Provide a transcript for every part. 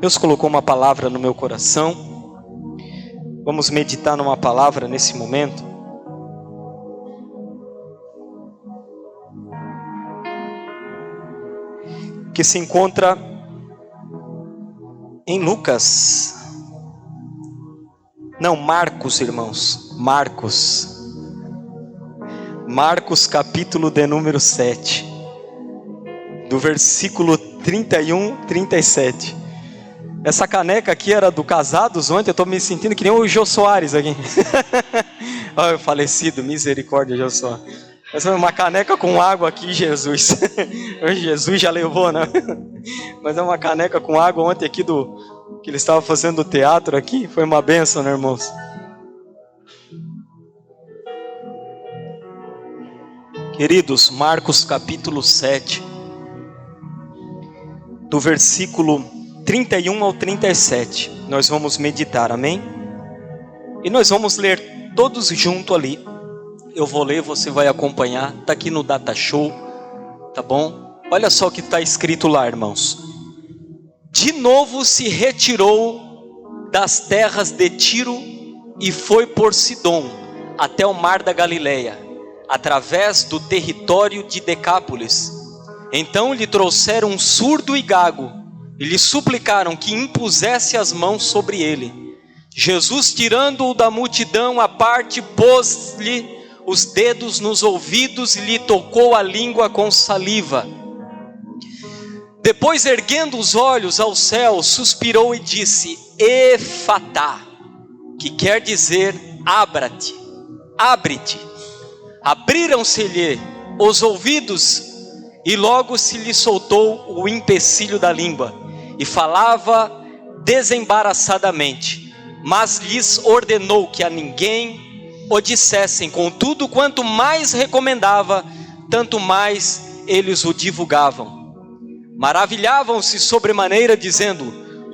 Deus colocou uma palavra no meu coração. Vamos meditar numa palavra nesse momento. Que se encontra em Lucas. Não, Marcos, irmãos. Marcos capítulo de número 7. Do versículo 31, 37. Essa caneca aqui era do Casados ontem, eu estou me sentindo que nem o Jô Soares aqui. Olha o falecido, misericórdia, Jô Soares. Essa é uma caneca com água aqui, Jesus. Jesus já levou, né? Mas é uma caneca com água ontem aqui que ele estava fazendo o teatro aqui. Foi uma bênção, né, irmãos? Queridos, Marcos capítulo 7. Do versículo 31 ao 37, nós vamos meditar, amém? E nós vamos ler todos juntos ali. Eu vou ler, você vai acompanhar. Está aqui no Data Show, tá bom? Olha só o que está escrito lá, irmãos. De novo se retirou das terras de Tiro e foi por Sidom, até o mar da Galileia, através do território de Decápolis. Então lhe trouxeram um surdo e gago, e lhe suplicaram que impusesse as mãos sobre ele. Jesus, tirando-o da multidão à parte, pôs-lhe os dedos nos ouvidos e lhe tocou a língua com saliva. Depois, erguendo os olhos ao céu, suspirou e disse: Efatá, que quer dizer abra-te, abre-te. Abriram-se-lhe os ouvidos e logo se lhe soltou o empecilho da língua e falava desembaraçadamente, mas lhes ordenou que a ninguém o dissessem. Contudo, quanto mais recomendava, tanto mais eles o divulgavam. Maravilhavam-se sobremaneira, dizendo: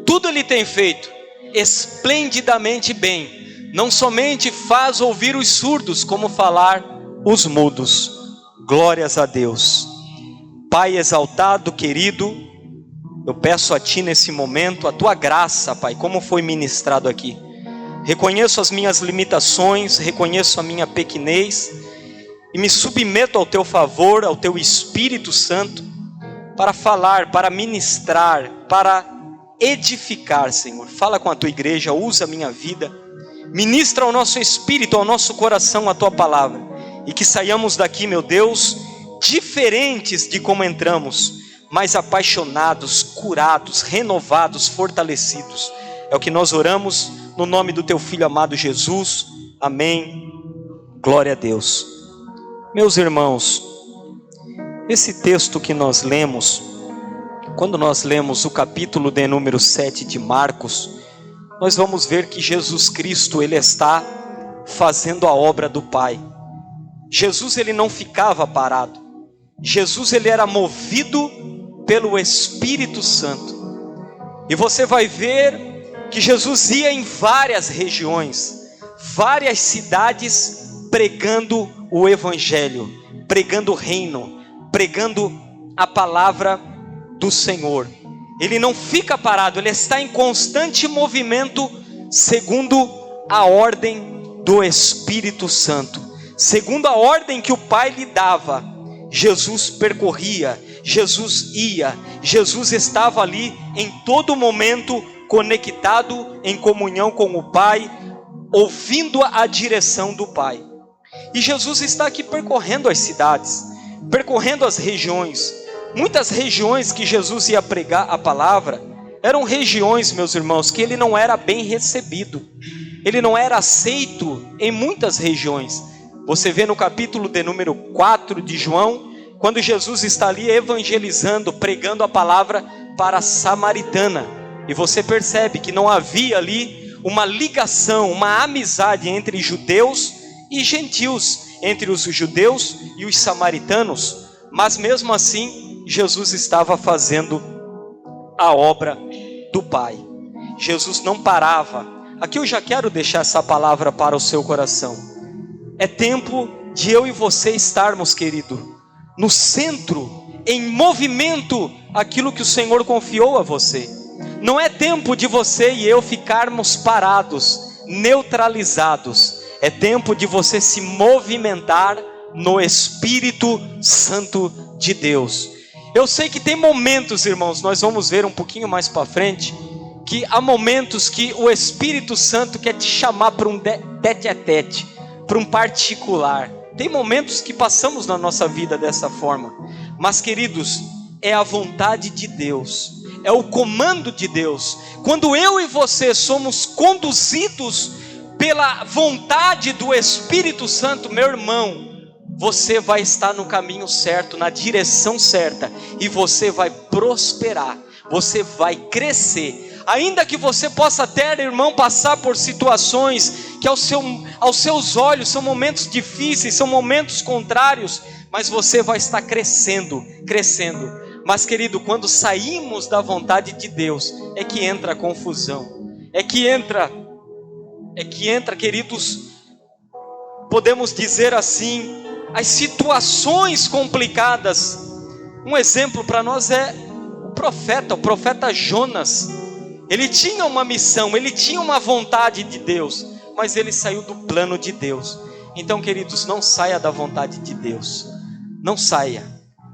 tudo ele tem feito esplendidamente bem. Não somente faz ouvir os surdos, como falar os mudos. Glórias a Deus. Pai exaltado, querido, eu peço a Ti nesse momento a Tua graça, Pai, como foi ministrado aqui. Reconheço as minhas limitações, reconheço a minha pequenez e me submeto ao Teu favor, ao Teu Espírito Santo, para falar, para ministrar, para edificar, Senhor. Fala com a Tua igreja, usa a minha vida, ministra ao nosso espírito, ao nosso coração a Tua palavra, e que saiamos daqui, meu Deus, diferentes de como entramos, mas apaixonados, curados, renovados, fortalecidos. É o que nós oramos no nome do Teu Filho amado Jesus. Amém. Glória a Deus. Meus irmãos, esse texto que nós lemos, quando nós lemos o capítulo de número 7 de Marcos, nós vamos ver que Jesus Cristo, Ele está fazendo a obra do Pai. Jesus, Ele não ficava parado. Jesus, Ele era movido pelo Espírito Santo. E você vai ver que Jesus ia em várias regiões, várias cidades, pregando o Evangelho, pregando o reino, pregando a palavra do Senhor. Ele não fica parado, Ele está em constante movimento, segundo a ordem do Espírito Santo. Segundo a ordem que o Pai lhe dava, Jesus percorria, Jesus ia, Jesus estava ali em todo momento conectado em comunhão com o Pai, ouvindo a direção do Pai. E Jesus está aqui percorrendo as cidades, percorrendo as regiões. Muitas regiões que Jesus ia pregar a palavra, eram regiões, meus irmãos, que Ele não era bem recebido. Ele não era aceito em muitas regiões. Você vê no capítulo de número 4 de João, quando Jesus está ali evangelizando, pregando a palavra para a samaritana. E você percebe que não havia ali uma ligação, uma amizade entre judeus e gentios, entre os judeus e os samaritanos. Mas mesmo assim, Jesus estava fazendo a obra do Pai. Jesus não parava. Aqui eu já quero deixar essa palavra para o seu coração. É tempo de eu e você estarmos, querido, no centro, em movimento, aquilo que o Senhor confiou a você. Não é tempo de você e eu ficarmos parados, neutralizados. É tempo de você se movimentar no Espírito Santo de Deus. Eu sei que tem momentos, irmãos, nós vamos ver um pouquinho mais para frente, que há momentos que o Espírito Santo quer te chamar para um tete-a-tete, para um particular. Tem momentos que passamos na nossa vida dessa forma. Mas, queridos, é a vontade de Deus, é o comando de Deus. Quando eu e você somos conduzidos pela vontade do Espírito Santo, meu irmão, você vai estar no caminho certo, na direção certa, e você vai prosperar, você vai crescer. Ainda que você possa até, irmão, passar por situações que aos seus olhos são momentos difíceis, são momentos contrários, mas você vai estar crescendo. Mas, querido, quando saímos da vontade de Deus, é que entra a confusão, é que entra, queridos, podemos dizer assim, as situações complicadas. Um exemplo para nós é o profeta Jonas. Ele tinha uma missão, ele tinha uma vontade de Deus, mas ele saiu do plano de Deus. Então, queridos, não saia da vontade de Deus, não saia.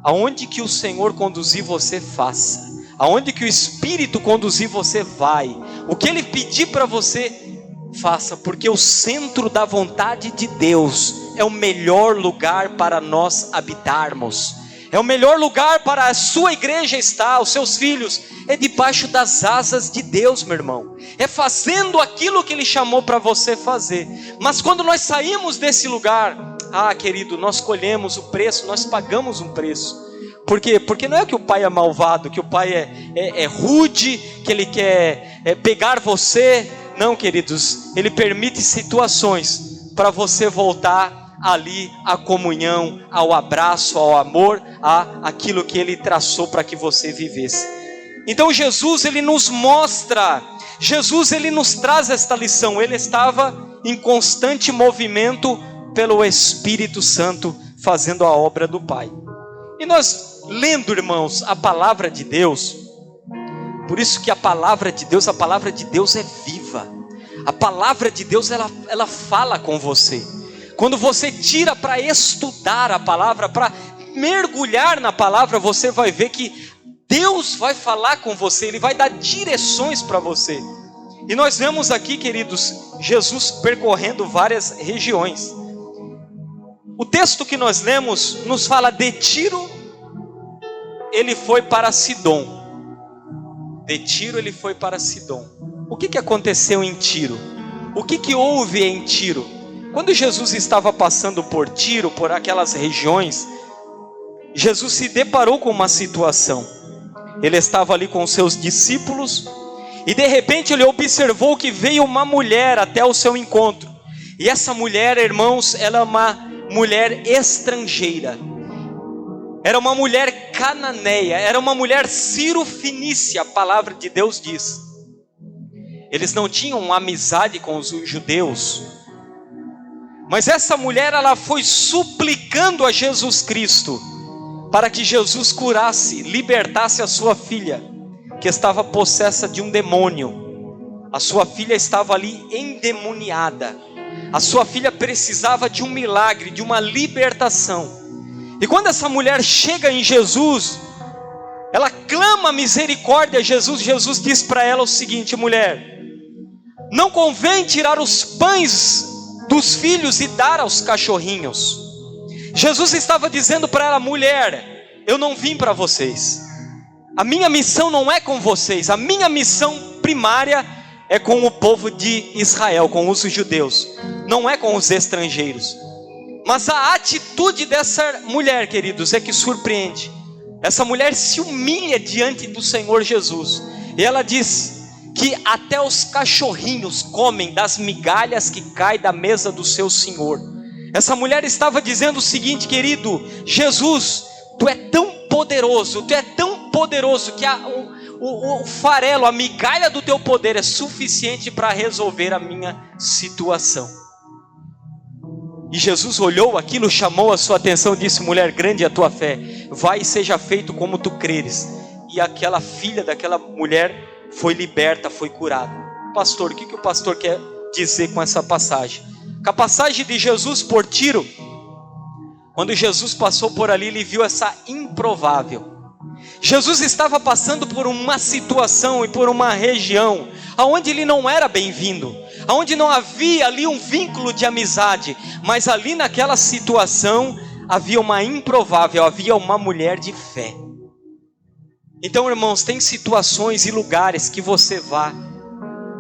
Aonde que o Senhor conduzir você, faça. Aonde que o Espírito conduzir você, vai. O que Ele pedir para você, faça, porque o centro da vontade de Deus é o melhor lugar para nós habitarmos. É o melhor lugar para a sua igreja estar, os seus filhos, é debaixo das asas de Deus, meu irmão. É fazendo aquilo que Ele chamou para você fazer. Mas quando nós saímos desse lugar, querido, nós colhemos o preço, nós pagamos um preço. Por quê? Porque não é que o pai é malvado, que o pai é rude, que ele quer pegar você. Não, queridos, Ele permite situações para você voltar ali à comunhão, ao abraço, ao amor, aquilo que Ele traçou para que você vivesse. Então Jesus, Ele nos mostra, Jesus, Ele nos traz esta lição. Ele estava em constante movimento pelo Espírito Santo, fazendo a obra do Pai. E nós, lendo, irmãos, a palavra de Deus, por isso que a palavra de Deus é viva. A palavra de Deus, ela fala com você. Quando você tira para estudar a palavra, para mergulhar na palavra, você vai ver que Deus vai falar com você, Ele vai dar direções para você. E nós vemos aqui, queridos, Jesus percorrendo várias regiões. O texto que nós lemos nos fala de Tiro, ele foi para Sidom. De Tiro ele foi para Sidom. O que aconteceu em Tiro? O que houve em Tiro? Quando Jesus estava passando por Tiro, por aquelas regiões, Jesus se deparou com uma situação. Ele estava ali com os seus discípulos, e de repente ele observou que veio uma mulher até o seu encontro. E essa mulher, irmãos, ela é uma mulher estrangeira. Era uma mulher cananeia, era uma mulher cirofenícia, a palavra de Deus diz. Eles não tinham amizade com os judeus. Mas essa mulher, ela foi suplicando a Jesus Cristo para que Jesus curasse, libertasse a sua filha, que estava possessa de um demônio. A sua filha estava ali endemoniada. A sua filha precisava de um milagre, de uma libertação. E quando essa mulher chega em Jesus, ela clama misericórdia a Jesus. Jesus diz para ela o seguinte: mulher, não convém tirar os pães dos filhos e dar aos cachorrinhos. Jesus estava dizendo para ela: mulher, eu não vim para vocês. A minha missão não é com vocês. A minha missão primária é com o povo de Israel, com os judeus. Não é com os estrangeiros. Mas a atitude dessa mulher, queridos, é que surpreende. Essa mulher se humilha diante do Senhor Jesus. E ela diz que até os cachorrinhos comem das migalhas que caem da mesa do seu Senhor. Essa mulher estava dizendo o seguinte: querido Jesus, Tu é tão poderoso, Tu é tão poderoso que o farelo, a migalha do Teu poder é suficiente para resolver a minha situação. E Jesus olhou aquilo, chamou a sua atenção e disse: mulher, grande é a tua fé, vai e seja feito como tu creres. E aquela filha daquela mulher foi liberta, foi curada. Pastor, o que o pastor quer dizer com essa passagem? Com a passagem de Jesus por Tiro, quando Jesus passou por ali, ele viu essa improvável. Jesus estava passando por uma situação e por uma região aonde ele não era bem-vindo, aonde não havia ali um vínculo de amizade, mas ali naquela situação havia uma improvável, havia uma mulher de fé. Então, irmãos, tem situações e lugares que você vá,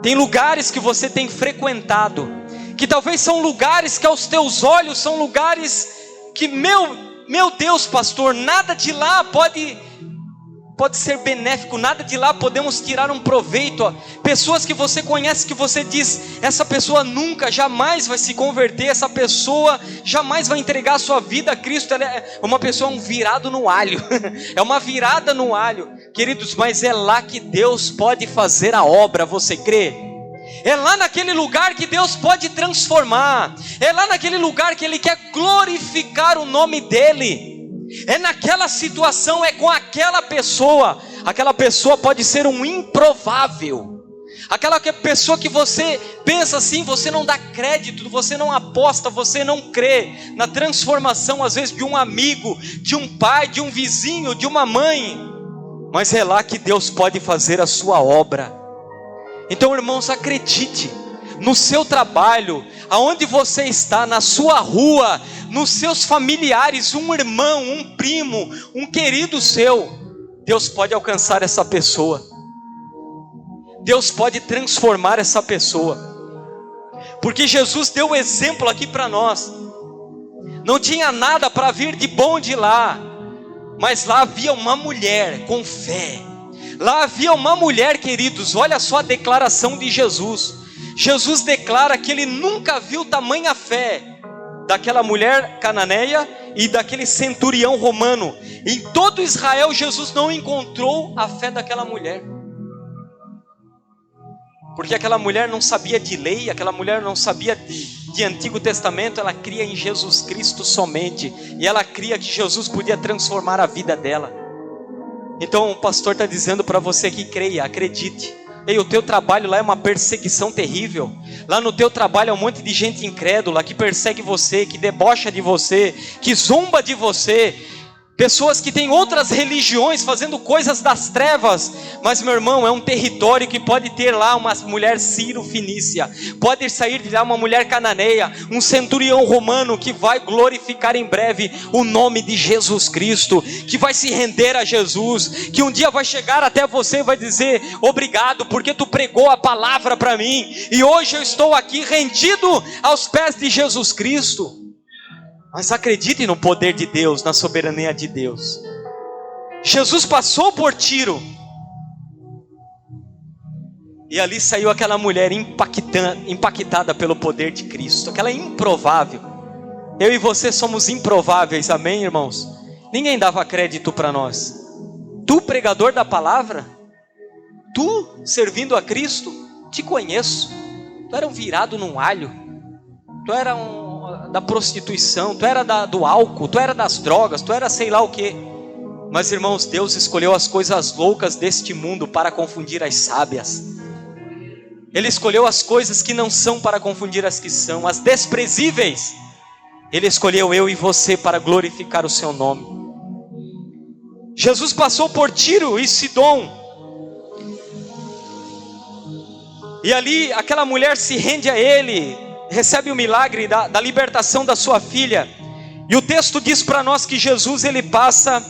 tem lugares que você tem frequentado, que talvez são lugares que aos teus olhos são lugares que, meu Deus, pastor, nada de lá pode ser benéfico, nada de lá podemos tirar um proveito. Pessoas que você conhece, que você diz, essa pessoa nunca, jamais vai se converter, essa pessoa jamais vai entregar a sua vida a Cristo, ela é uma pessoa, um virado no alho, é uma virada no alho, queridos, mas é lá que Deus pode fazer a obra, você crê? É lá naquele lugar que Deus pode transformar, é lá naquele lugar que Ele quer glorificar o nome dEle. É naquela situação, é com aquela pessoa pode ser um improvável, aquela pessoa que você pensa assim, você não dá crédito, você não aposta, você não crê na transformação às vezes de um amigo, de um pai, de um vizinho, de uma mãe, mas é lá que Deus pode fazer a sua obra. Então, irmãos, acredite, no seu trabalho, aonde você está, na sua rua, nos seus familiares, um irmão, um primo, um querido seu, Deus pode alcançar essa pessoa, Deus pode transformar essa pessoa, porque Jesus deu o exemplo aqui para nós. Não tinha nada para vir de bom de lá, mas lá havia uma mulher com fé. Lá havia uma mulher, queridos, olha só a declaração de Jesus. Jesus declara que ele nunca viu tamanha fé daquela mulher cananeia e daquele centurião romano. Em todo Israel, Jesus não encontrou a fé daquela mulher, porque aquela mulher não sabia de lei, aquela mulher não sabia de Antigo Testamento, ela cria em Jesus Cristo somente, e ela cria que Jesus podia transformar a vida dela. Então o pastor está dizendo para você que creia, acredite. Ei, o teu trabalho lá é uma perseguição terrível. Lá no teu trabalho é um monte de gente incrédula que persegue você, que debocha de você, que zomba de você. Pessoas que têm outras religiões fazendo coisas das trevas. Mas, meu irmão, é um território que pode ter lá uma mulher sírio-fenícia, pode sair de lá uma mulher cananeia, um centurião romano que vai glorificar em breve o nome de Jesus Cristo, que vai se render a Jesus, que um dia vai chegar até você e vai dizer: obrigado porque tu pregou a palavra para mim, e hoje eu estou aqui rendido aos pés de Jesus Cristo. Mas acredite no poder de Deus, na soberania de Deus. Jesus passou por Tiro, e ali saiu aquela mulher impactada pelo poder de Cristo, aquela improvável. Eu e você somos improváveis, amém, irmãos? Ninguém dava crédito para nós. Tu, pregador da palavra, tu, servindo a Cristo, te conheço. Tu era um virado num alho, tu era da prostituição, tu era do álcool, tu era das drogas, tu era sei lá o que. Mas, irmãos, Deus escolheu as coisas loucas deste mundo para confundir as sábias. Ele escolheu as coisas que não são para confundir as que são, as desprezíveis. Ele escolheu eu e você para glorificar o seu nome. Jesus passou por Tiro e Sidom, e ali aquela mulher se rende a ele, recebe o milagre da libertação da sua filha. E o texto diz para nós que Jesus ele passa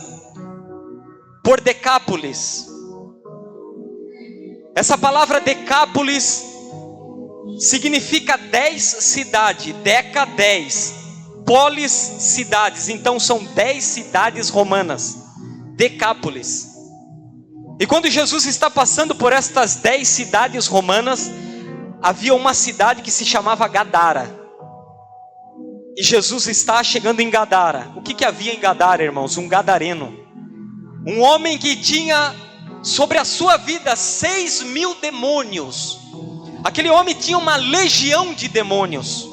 por Decápolis. Essa palavra Decápolis significa 10 cidades, Deca 10, Polis cidades, então são 10 cidades romanas, Decápolis. E quando Jesus está passando por estas 10 cidades romanas, havia uma cidade que se chamava Gadara. E Jesus está chegando em Gadara. O que havia em Gadara, irmãos? Um gadareno, um homem que tinha sobre a sua vida 6.000 demônios. Aquele homem tinha uma legião de demônios.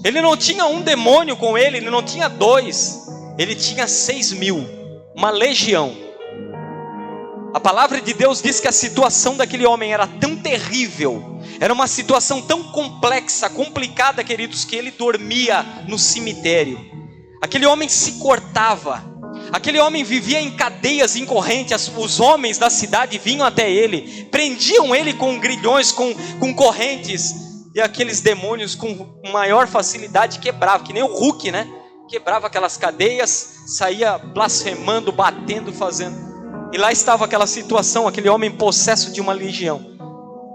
Ele não tinha um demônio com ele, ele não tinha 2, ele tinha 6.000, uma legião. A palavra de Deus diz que a situação daquele homem era tão terrível, era uma situação tão complexa, complicada, queridos, que ele dormia no cemitério. Aquele homem se cortava, aquele homem vivia em cadeias, em correntes. Os homens da cidade vinham até ele, prendiam ele com grilhões, com correntes, e aqueles demônios com maior facilidade quebravam, que nem o Hulk, né? Quebrava aquelas cadeias, saía blasfemando, batendo, fazendo. E lá estava aquela situação, aquele homem possesso de uma legião.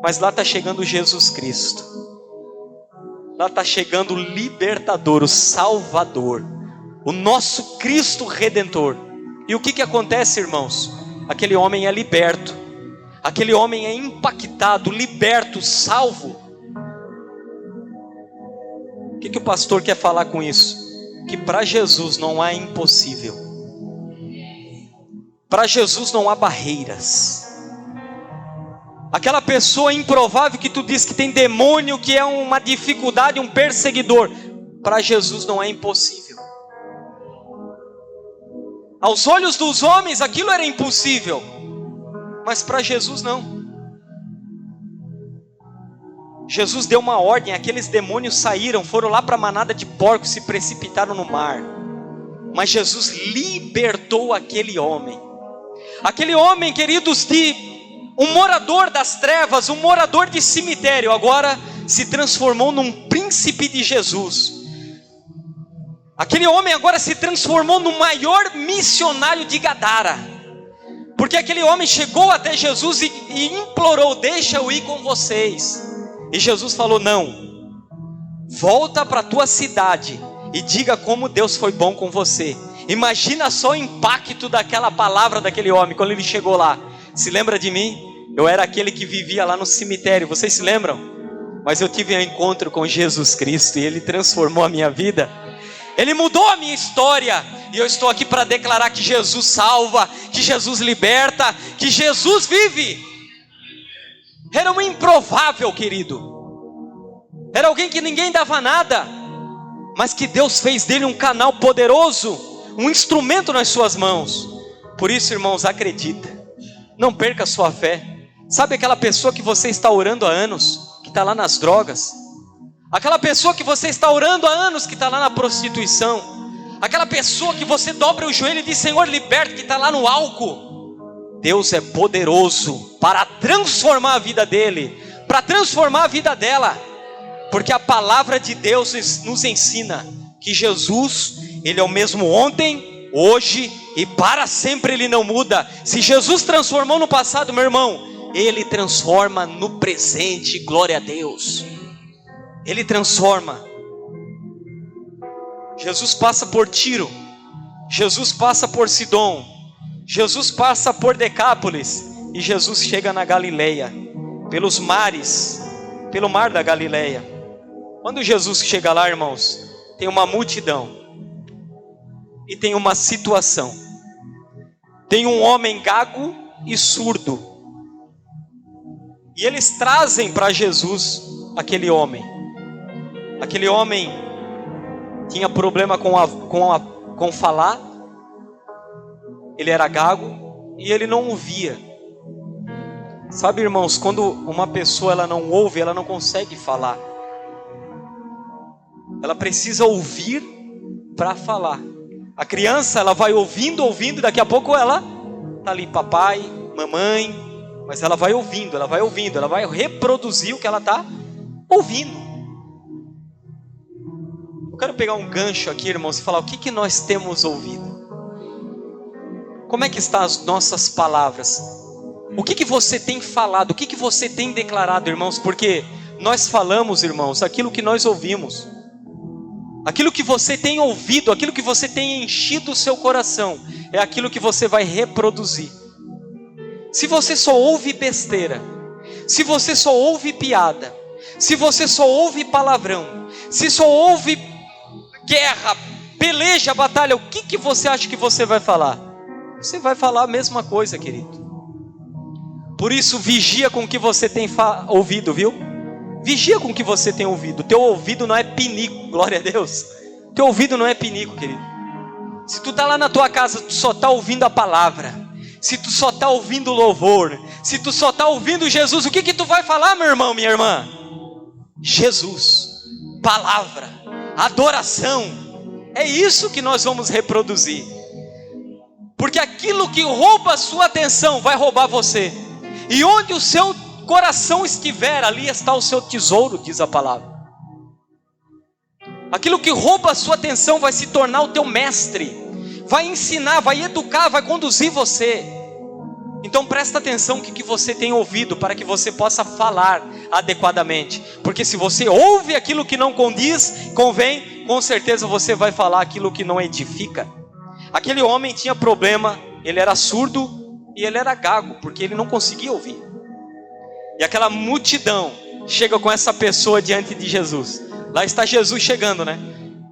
Mas lá está chegando Jesus Cristo. Lá está chegando o libertador, o salvador, o nosso Cristo Redentor. E o que acontece, irmãos? Aquele homem é liberto. Aquele homem é impactado, liberto, salvo. O que o pastor quer falar com isso? Que para Jesus não há impossível. Para Jesus não há barreiras. Aquela pessoa improvável que tu diz que tem demônio, que é uma dificuldade, um perseguidor, para Jesus não é impossível. Aos olhos dos homens aquilo era impossível, mas para Jesus não. Jesus deu uma ordem, aqueles demônios saíram, foram lá para a manada de porcos, se precipitaram no mar. Mas Jesus libertou aquele homem. Aquele homem, queridos, de um morador das trevas, um morador de cemitério, agora se transformou num príncipe de Jesus. Aquele homem agora se transformou no maior missionário de Gadara, porque aquele homem chegou até Jesus e implorou: deixa eu ir com vocês. E Jesus falou: não, volta para a tua cidade e diga como Deus foi bom com você. Imagina só o impacto daquela palavra daquele homem quando ele chegou lá. Se lembra de mim? Eu era aquele que vivia lá no cemitério, vocês se lembram? Mas eu tive um encontro com Jesus Cristo e Ele transformou a minha vida. Ele mudou a minha história. E eu estou aqui para declarar que Jesus salva, que Jesus liberta, que Jesus vive. Era um improvável, querido. Era alguém que ninguém dava nada, mas que Deus fez dele um canal poderoso, um instrumento nas suas mãos. Por isso, irmãos, acredita, não perca a sua fé. Sabe aquela pessoa que você está orando há anos, que está lá nas drogas? Aquela pessoa que você está orando há anos, que está lá na prostituição? Aquela pessoa que você dobra o joelho e diz: Senhor, liberta, que está lá no álcool? Deus é poderoso para transformar a vida dele, para transformar a vida dela. Porque a palavra de Deus nos ensina que Jesus, Ele é o mesmo ontem, hoje e para sempre. Ele não muda. Se Jesus transformou no passado, meu irmão, Ele transforma no presente. Glória a Deus. Ele transforma. Jesus passa por Tiro, Jesus passa por Sidom, Jesus passa por Decápolis, e Jesus chega na Galileia, pelos mares, pelo mar da Galileia. Quando Jesus chega lá, irmãos, tem uma multidão e tem uma situação. Tem um homem gago e surdo, e eles trazem para Jesus aquele homem. Aquele homem tinha problema com falar, ele era gago e ele não ouvia. Sabe, irmãos, quando uma pessoa ela não ouve, ela não consegue falar. Ela precisa ouvir para falar. A criança, ela vai ouvindo, daqui a pouco ela está ali, papai, mamãe, mas ela vai ouvindo, ela vai reproduzir o que ela está ouvindo. Eu quero pegar um gancho aqui, irmãos, e falar o que nós temos ouvido. Como é que estão as nossas palavras? O que você tem falado? O que você tem declarado, irmãos? Porque nós falamos, irmãos, aquilo que nós ouvimos. Aquilo que você tem ouvido, aquilo que você tem enchido o seu coração, é aquilo que você vai reproduzir. Se você só ouve besteira, se você só ouve piada, se você só ouve palavrão, se só ouve guerra, peleja, batalha, o que você acha que você vai falar? Você vai falar a mesma coisa, querido. Por isso, vigia com o que você tem ouvido, viu? Vigia com o que você tem ouvido. Teu ouvido não é pinico, glória a Deus. Teu ouvido não é pinico, querido. Se tu está lá na tua casa, tu só está ouvindo a palavra. se tu só está ouvindo louvor, se tu só está ouvindo Jesus, o que tu vai falar, meu irmão, minha irmã? Jesus, palavra, adoração. É isso que nós vamos reproduzir. Porque aquilo que rouba a sua atenção vai roubar você. E onde o seu coração estiver, ali está o seu tesouro, diz a palavra. Aquilo que rouba a sua atenção vai se tornar o teu mestre, vai ensinar, vai educar, vai conduzir você. Então presta atenção no que você tem ouvido, para que você possa falar adequadamente. Porque se você ouve aquilo que não convém, com certeza você vai falar aquilo que não edifica. Aquele homem tinha problema, ele era surdo e ele era gago, porque ele não conseguia ouvir. E aquela multidão chega com essa pessoa diante de Jesus. Lá está Jesus chegando, né?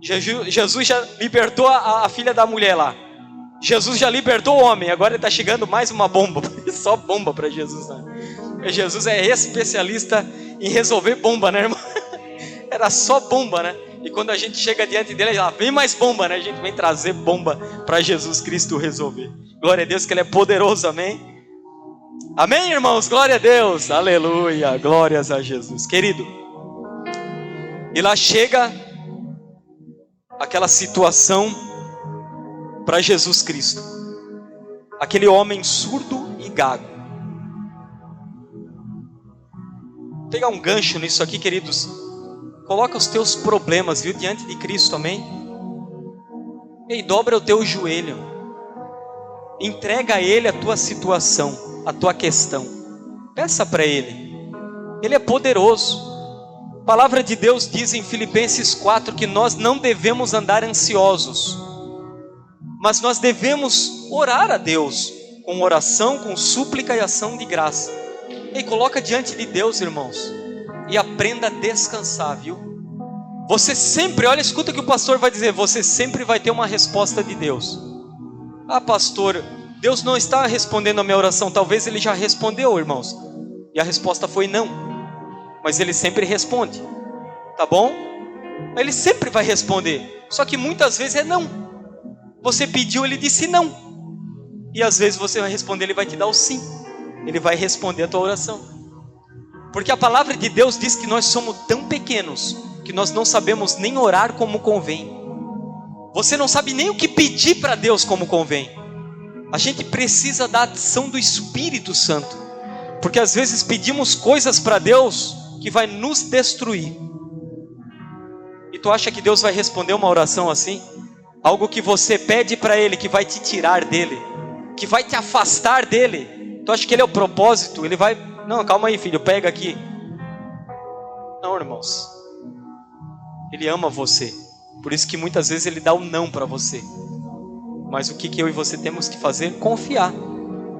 Jesus já libertou a filha da mulher lá. Jesus já libertou o homem. Agora está chegando mais uma bomba. Só bomba para Jesus, né? Jesus é especialista em resolver bomba, né, irmão? Era só bomba, né? E quando a gente chega diante dele, vem mais bomba, né? A gente vem trazer bomba para Jesus Cristo resolver. Glória a Deus que Ele é poderoso, amém? Amém, irmãos? Glória a Deus, aleluia, glórias a Jesus. Querido, e lá chega aquela situação para Jesus Cristo. Aquele homem surdo e gago. Vou pegar um gancho nisso aqui, queridos. Coloca os teus problemas, viu, diante de Cristo, amém? E dobra o teu joelho. Entrega a Ele a tua situação, a tua questão. Peça para Ele. Ele é poderoso. A palavra de Deus diz em Filipenses 4 que nós não devemos andar ansiosos, mas nós devemos orar a Deus com oração, com súplica e ação de graça. E coloca diante de Deus, irmãos, e aprenda a descansar, viu? Você sempre, olha, escuta o que o pastor vai dizer, você sempre vai ter uma resposta de Deus. Ah, pastor, Deus não está respondendo a minha oração. Talvez Ele já respondeu, irmãos, e a resposta foi não. Mas Ele sempre responde, tá bom? Ele sempre vai responder, só que muitas vezes é não. Você pediu, Ele disse não. E às vezes você vai responder, Ele vai te dar o sim. Ele vai responder a tua oração. Porque a palavra de Deus diz que nós somos tão pequenos, que nós não sabemos nem orar como convém. Você não sabe nem o que pedir para Deus como convém. A gente precisa da ação do Espírito Santo. Porque às vezes pedimos coisas para Deus que vai nos destruir. E tu acha que Deus vai responder uma oração assim? Algo que você pede para Ele, que vai te tirar dele, que vai te afastar dele. Tu acha que Ele é o propósito? Ele vai... Não, calma aí, filho, pega aqui. Não, irmãos. Ele ama você. Por isso que muitas vezes Ele dá um não para você. Mas o que eu e você temos que fazer? Confiar.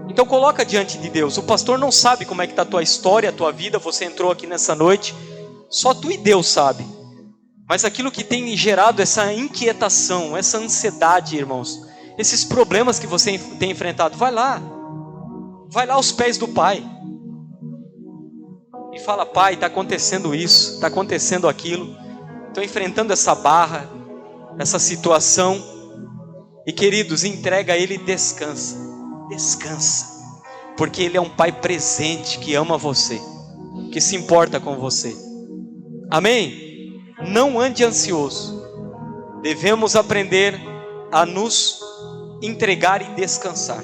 Então coloca diante de Deus. O pastor não sabe como é que está a tua história, a tua vida. Você entrou aqui nessa noite. Só tu e Deus sabe. Mas aquilo que tem gerado essa inquietação, essa ansiedade, irmãos, esses problemas que você tem enfrentado, vai lá aos pés do Pai. E fala: Pai, está acontecendo isso, está acontecendo aquilo. Estou enfrentando essa barra, essa situação. E queridos, entrega a Ele e descansa. Descansa, porque Ele é um Pai presente que ama você, que se importa com você. Amém? Não ande ansioso. Devemos aprender a nos entregar e descansar.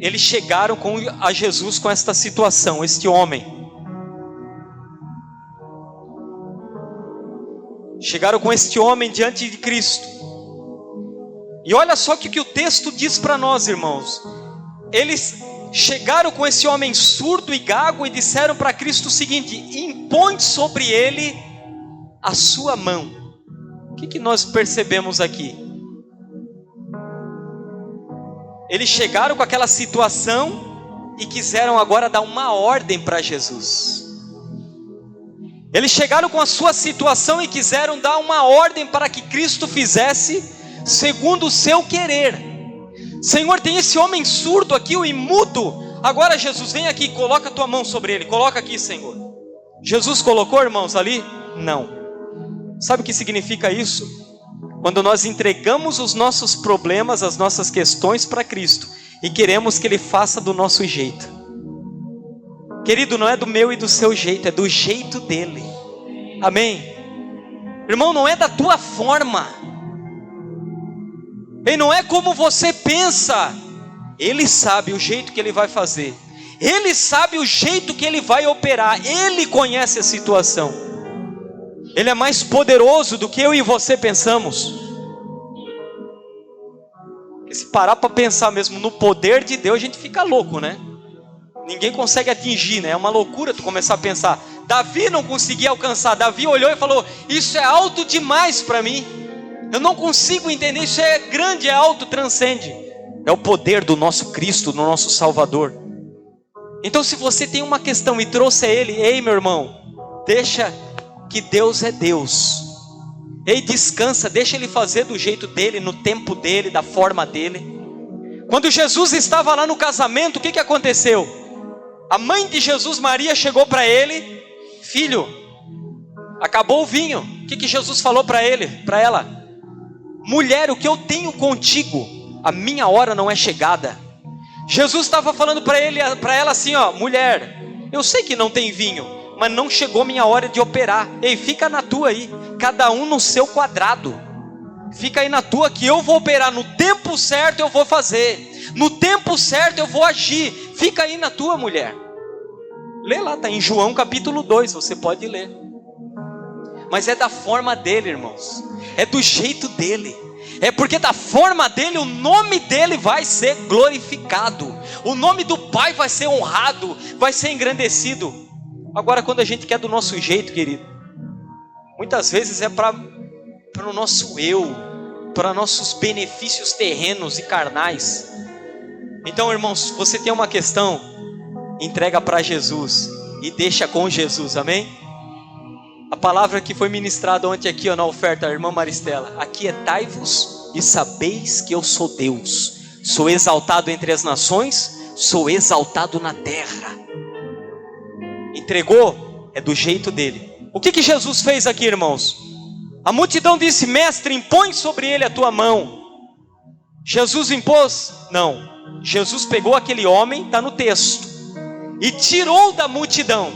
Eles chegaram a Jesus com esta situação, este homem. Chegaram com este homem diante de Cristo. E olha só o que o texto diz para nós, irmãos. Eles chegaram com esse homem surdo e gago e disseram para Cristo o seguinte: impõe sobre ele a sua mão. O que nós percebemos aqui? Eles chegaram com aquela situação e quiseram agora dar uma ordem para Jesus. Eles chegaram com a sua situação e quiseram dar uma ordem para que Cristo fizesse segundo o seu querer. Senhor, tem esse homem surdo aqui, o imudo. Agora, Jesus, vem aqui, coloca a tua mão sobre ele. Coloca aqui, Senhor. Jesus colocou, irmãos, ali? Não. Sabe o que significa isso? Quando nós entregamos os nossos problemas, as nossas questões para Cristo e queremos que Ele faça do nosso jeito. Querido, não é do meu e do seu jeito, é do jeito dele. Amém? Irmão, não é da tua forma. E não é como você pensa. Ele sabe o jeito que Ele vai fazer. Ele sabe o jeito que Ele vai operar. Ele conhece a situação. Ele é mais poderoso do que eu e você pensamos. E se parar para pensar mesmo no poder de Deus, a gente fica louco, né? Ninguém consegue atingir, né? É uma loucura tu começar a pensar. Davi não conseguia alcançar. Davi olhou e falou: isso é alto demais para mim. Eu não consigo entender. Isso é grande, é alto, transcende. É o poder do nosso Cristo, do nosso Salvador. Então, se você tem uma questão e trouxe a Ele, ei, meu irmão, deixa que Deus é Deus. Ei, descansa, deixa Ele fazer do jeito dele, no tempo dele, da forma dele. Quando Jesus estava lá no casamento, o que aconteceu? A mãe de Jesus, Maria, chegou para ele: filho, acabou o vinho. O que Jesus falou para ela? Mulher, o que eu tenho contigo, a minha hora não é chegada. Jesus estava falando para ela assim, ó: mulher, eu sei que não tem vinho, mas não chegou minha hora de operar. Ei, fica na tua aí, cada um no seu quadrado. Fica aí na tua, que eu vou operar no tempo certo, eu vou fazer. No tempo certo eu vou agir. Fica aí na tua, mulher. Lê lá, está em João capítulo 2, você pode ler. Mas é da forma dele, irmãos. É do jeito dele. É porque da forma dele, o nome dele vai ser glorificado. O nome do Pai vai ser honrado, vai ser engrandecido. Agora, quando a gente quer do nosso jeito, querido, muitas vezes é para o nosso eu, para nossos benefícios terrenos e carnais. Então, irmãos, você tem uma questão, entrega para Jesus e deixa com Jesus, amém? A palavra que foi ministrada ontem aqui, ó, na oferta, a irmã Maristela: aquietai-vos e sabeis que eu sou Deus, sou exaltado entre as nações, sou exaltado na terra. Entregou, é do jeito dele. O que Jesus fez aqui, irmãos? A multidão disse: mestre, impõe sobre ele a tua mão. Jesus impôs? Não. Jesus pegou aquele homem, está no texto, e tirou da multidão.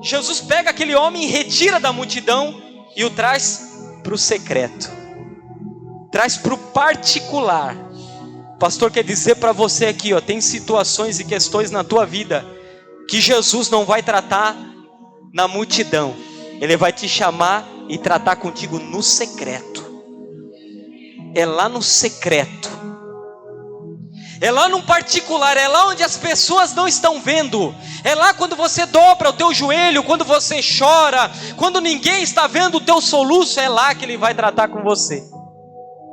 Jesus pega aquele homem e retira da multidão e o traz para o secreto, traz para o particular. O pastor quer dizer para você aqui, ó, tem situações e questões na tua vida que Jesus não vai tratar na multidão. Ele vai te chamar e tratar contigo no secreto. É lá no secreto. É lá no particular, é lá onde as pessoas não estão vendo. É lá quando você dobra o teu joelho, quando você chora, quando ninguém está vendo o teu soluço, é lá que Ele vai tratar com você.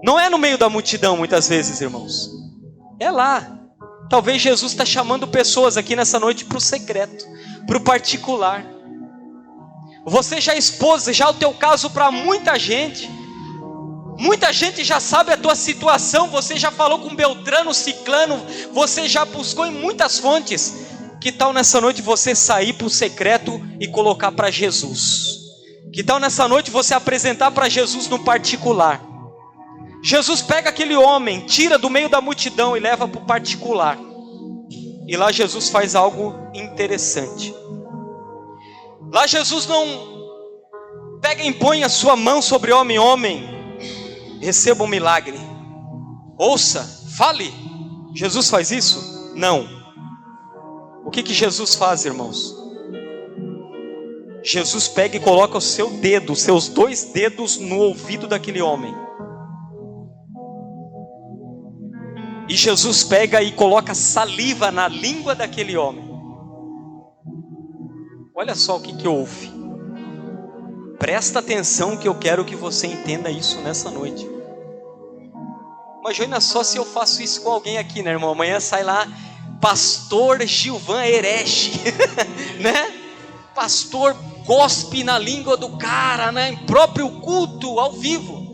Não é no meio da multidão muitas vezes, irmãos. É lá. Talvez Jesus está chamando pessoas aqui nessa noite para o secreto, para o particular. Você já expôs já o teu caso para muita gente. Muita gente já sabe a tua situação. Você já falou com Beltrano, Ciclano. Você já buscou em muitas fontes. Que tal nessa noite você sair para o secreto e colocar para Jesus? Que tal nessa noite você apresentar para Jesus no particular? Jesus pega aquele homem, tira do meio da multidão e leva para o particular. E lá Jesus faz algo interessante. Lá Jesus não pega e impõe a sua mão sobre homem, receba um milagre. Ouça, fale. Jesus faz isso? Não. O que Jesus faz, irmãos? Jesus pega e coloca o seu dedo, os seus 2 dedos no ouvido daquele homem. E Jesus pega e coloca saliva na língua daquele homem. Olha só o que houve. Presta atenção que eu quero que você entenda isso nessa noite. Imagina só se eu faço isso com alguém aqui, né, irmão? Amanhã sai lá, pastor Gilvan Herege, né? Pastor cospe na língua do cara, né? Em próprio culto, ao vivo.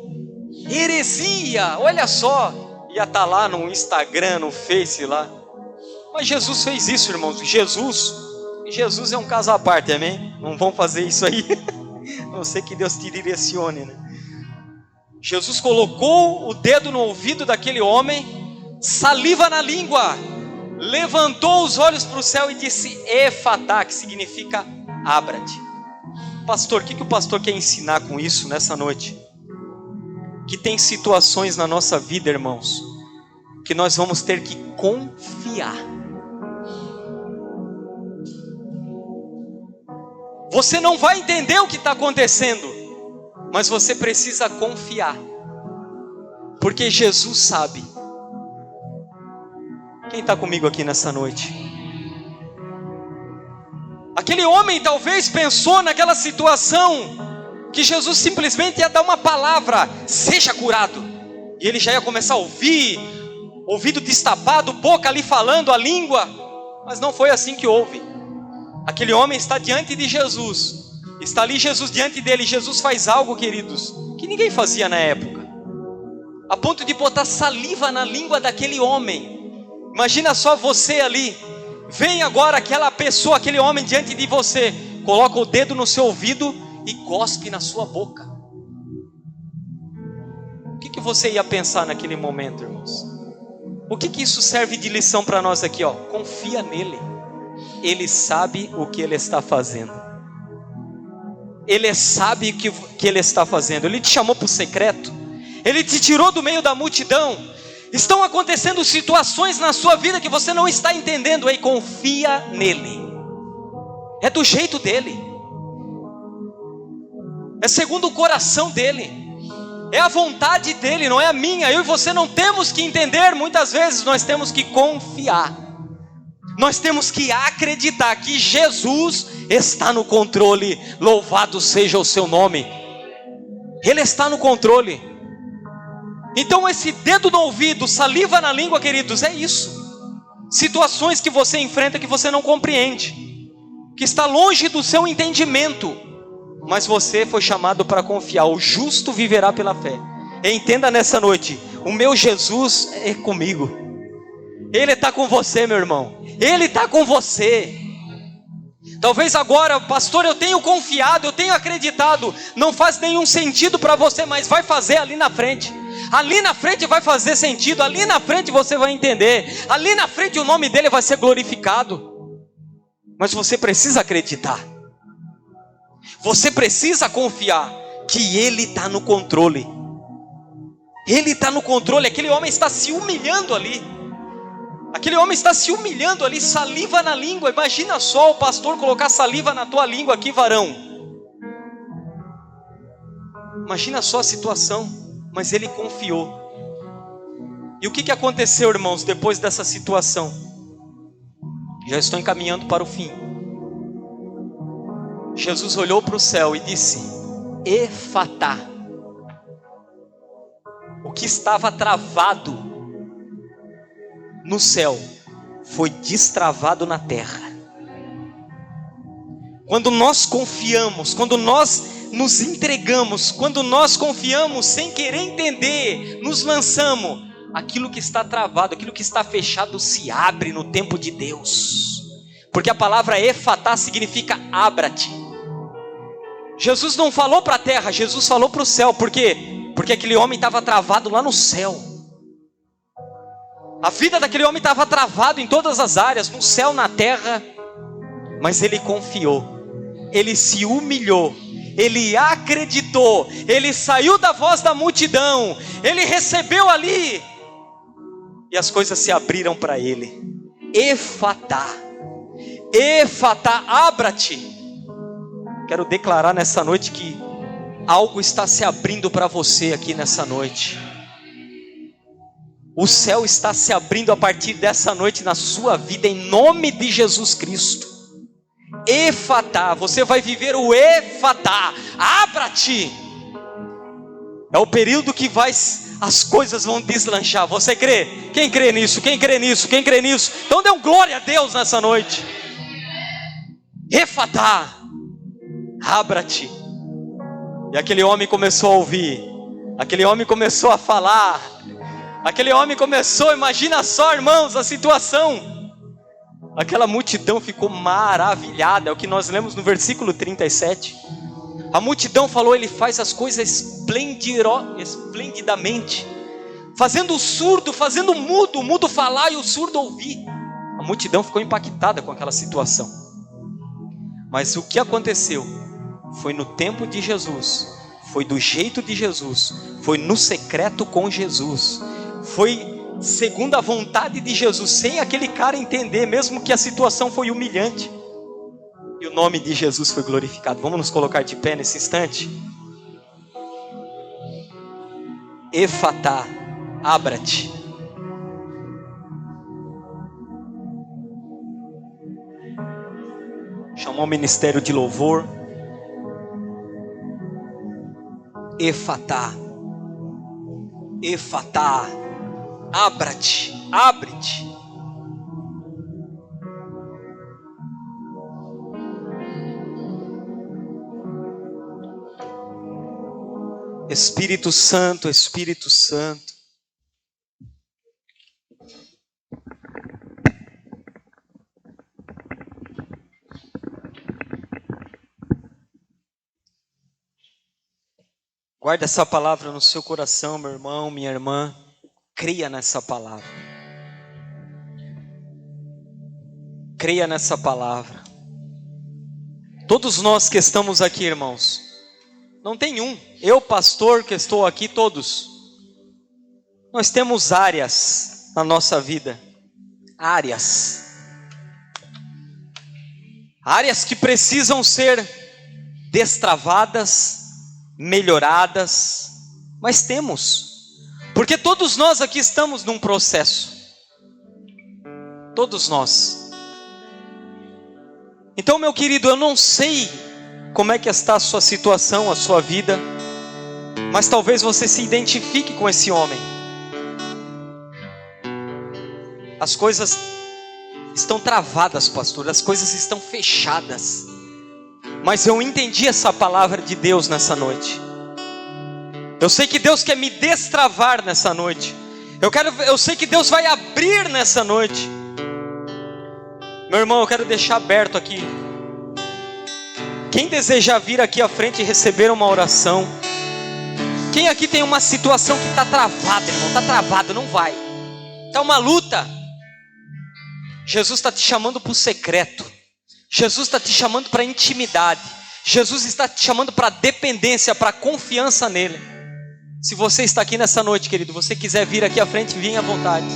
Heresia, olha só. Ia estar lá no Instagram, no Face lá. Mas Jesus fez isso, irmãos. Jesus é um caso à parte, amém? Não vão fazer isso aí. Não sei que Deus te direcione, né? Jesus colocou o dedo no ouvido daquele homem, saliva na língua, levantou os olhos para o céu e disse Efatá, que significa abra-te. Pastor, o que o pastor quer ensinar com isso nessa noite? Que tem situações na nossa vida, irmãos, que nós vamos ter que confiar. Você não vai entender o que está acontecendo, mas você precisa confiar, porque Jesus sabe. Quem está comigo aqui nessa noite? Aquele homem talvez pensou naquela situação que Jesus simplesmente ia dar uma palavra, seja curado, e ele já ia começar a ouvir, ouvido destapado, boca ali falando a língua, mas não foi assim que houve. Aquele homem está diante de Jesus, está ali Jesus diante dele. Jesus faz algo, queridos, que ninguém fazia na época, a ponto de botar saliva na língua daquele homem. Imagina só você ali, vem agora aquela pessoa, aquele homem diante de você, coloca o dedo no seu ouvido e cospe na sua boca. O que você ia pensar naquele momento, irmãos? O que isso serve de lição para nós aqui, ó? Confia nele. Ele sabe o que ele está fazendo. Ele sabe o que ele está fazendo. Ele te chamou para o secreto. Ele te tirou do meio da multidão. Estão acontecendo situações na sua vida que você não está entendendo. Aí confia nele. É do jeito dele. É segundo o coração dele. É a vontade dele, não é a minha. Eu e você não temos que entender. Muitas vezes nós temos que confiar. Nós temos que acreditar que Jesus está no controle. Louvado seja o seu nome. Ele está no controle. Então esse dedo no ouvido, saliva na língua, queridos, é isso. Situações que você enfrenta que você não compreende, que está longe do seu entendimento, mas você foi chamado para confiar. O justo viverá pela fé. Entenda nessa noite, o meu Jesus é comigo. Ele está com você, meu irmão. Ele está com você. Talvez agora, pastor, eu tenho confiado, eu tenho acreditado. Não faz nenhum sentido para você, mas vai fazer ali na frente. Ali na frente vai fazer sentido. Ali na frente você vai entender. Ali na frente o nome dele vai ser glorificado. Mas você precisa acreditar. Você precisa confiar que ele está no controle. Ele está no controle. Aquele homem está se humilhando ali. Aquele homem está se humilhando ali, saliva na língua. Imagina só o pastor colocar saliva na tua língua aqui, varão. Imagina só a situação. Mas ele confiou. E o que aconteceu, irmãos, depois dessa situação? Já estou encaminhando para o fim. Jesus olhou para o céu e disse: Efatá. O que estava travado no céu foi destravado na terra. Quando nós confiamos, quando nós nos entregamos, quando nós confiamos sem querer entender, nos lançamos, aquilo que está travado, aquilo que está fechado se abre no tempo de Deus. Porque a palavra Efatá significa abra-te. Jesus não falou para a terra, Jesus falou para o céu. Por quê? Porque aquele homem estava travado lá no céu. A vida daquele homem estava travado em todas as áreas, no céu, na terra. Mas ele confiou, ele se humilhou, ele acreditou, ele saiu da voz da multidão, ele recebeu ali, e as coisas se abriram para ele. Efatá, Efatá, abra-te. Quero declarar nessa noite que algo está se abrindo para você aqui nessa noite. O céu está se abrindo a partir dessa noite na sua vida, em nome de Jesus Cristo. Efatá, você vai viver o Efatá, abra-te. É o período que as coisas vão deslanchar. Você crê? Quem crê nisso? Quem crê nisso? Quem crê nisso? Então dê um glória a Deus nessa noite. Efatá, abra-te. E aquele homem começou a ouvir, aquele homem começou a falar, aquele homem começou, imagina só, irmãos, a situação. Aquela multidão ficou maravilhada. É o que nós lemos no versículo 37. A multidão falou: ele faz as coisas esplendidamente, fazendo o surdo, fazendo o mudo falar e o surdo ouvir. A multidão ficou impactada com aquela situação. Mas o que aconteceu foi no tempo de Jesus, foi do jeito de Jesus, foi no secreto com Jesus, foi segundo a vontade de Jesus, sem aquele cara entender, mesmo que a situação foi humilhante. E o nome de Jesus foi glorificado. Vamos nos colocar de pé nesse instante. Efatá, abra-te. Chamou o ministério de louvor. Efatá, Efatá, abra-te, abre-te. Espírito Santo, Espírito Santo. Guarda essa palavra no seu coração, meu irmão, minha irmã. Creia nessa palavra. Creia nessa palavra. Todos nós que estamos aqui, irmãos, não tem um. Eu, pastor, que estou aqui, todos. Nós temos áreas na nossa vida. Áreas. Áreas que precisam ser destravadas, melhoradas. Mas temos. Porque todos nós aqui estamos num processo. Todos nós. Então, meu querido, eu não sei como é que está a sua situação, a sua vida, mas talvez você se identifique com esse homem. As coisas estão travadas, pastor, as coisas estão fechadas, mas eu entendi essa palavra de Deus nessa noite. Eu sei que Deus quer me destravar nessa noite. Eu sei que Deus vai abrir nessa noite. Meu irmão, eu quero deixar aberto aqui. Quem deseja vir aqui à frente e receber uma oração? Quem aqui tem uma situação que está travada, irmão? Está travado, não vai. Está uma luta. Jesus está te chamando para o secreto. Jesus está te chamando para a intimidade. Jesus está te chamando para a dependência, para a confiança nele. Se você está aqui nessa noite, querido, você quiser vir aqui à frente, venha à vontade.